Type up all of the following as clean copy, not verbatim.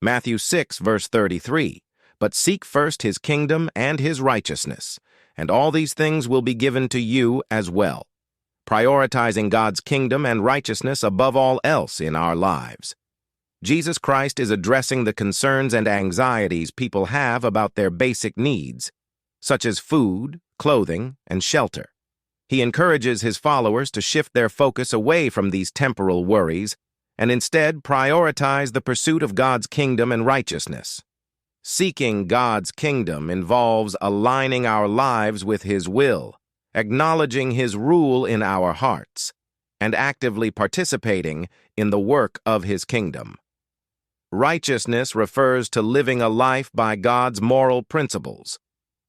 Matthew 6, verse 33. But seek first his kingdom and his righteousness, and all these things will be given to you as well. Prioritizing God's kingdom and righteousness above all else in our lives. Jesus Christ is addressing the concerns and anxieties people have about their basic needs, such as food, clothing, and shelter. He encourages his followers to shift their focus away from these temporal worries and instead prioritize the pursuit of God's kingdom and righteousness. Seeking God's kingdom involves aligning our lives with His will, acknowledging His rule in our hearts, and actively participating in the work of His kingdom. Righteousness refers to living a life by God's moral principles.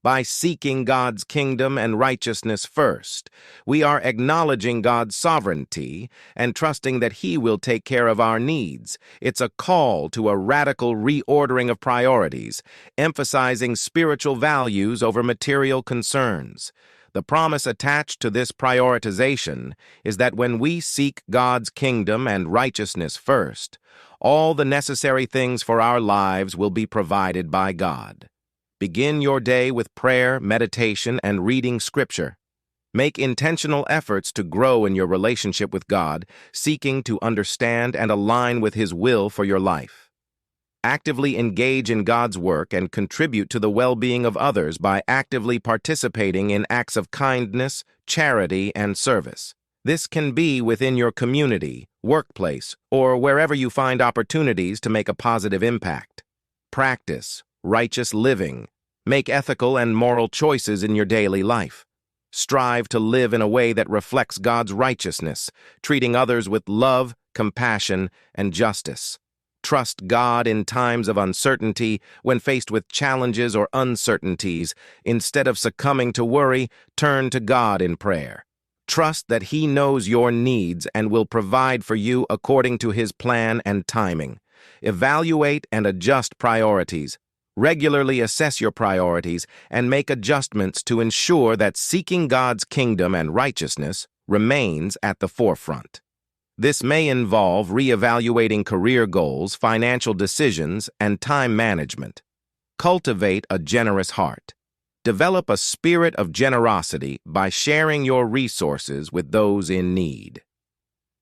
By seeking God's kingdom and righteousness first, we are acknowledging God's sovereignty and trusting that He will take care of our needs. It's a call to a radical reordering of priorities, emphasizing spiritual values over material concerns. The promise attached to this prioritization is that when we seek God's kingdom and righteousness first, all the necessary things for our lives will be provided by God. Begin your day with prayer, meditation, and reading Scripture. Make intentional efforts to grow in your relationship with God, seeking to understand and align with His will for your life. Actively engage in God's work and contribute to the well-being of others by actively participating in acts of kindness, charity, and service. This can be within your community, workplace, or wherever you find opportunities to make a positive impact. Practice righteous living. Make ethical and moral choices in your daily life. Strive to live in a way that reflects God's righteousness, treating others with love, compassion, and justice. Trust God in times of uncertainty when faced with challenges or uncertainties. Instead of succumbing to worry, turn to God in prayer. Trust that He knows your needs and will provide for you according to His plan and timing. Evaluate and adjust priorities. Regularly assess your priorities and make adjustments to ensure that seeking God's kingdom and righteousness remains at the forefront. This may involve reevaluating career goals, financial decisions, and time management. Cultivate a generous heart. Develop a spirit of generosity by sharing your resources with those in need.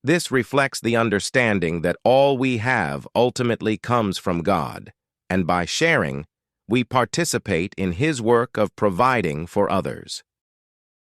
This reflects the understanding that all we have ultimately comes from God, and by sharing, we participate in His work of providing for others.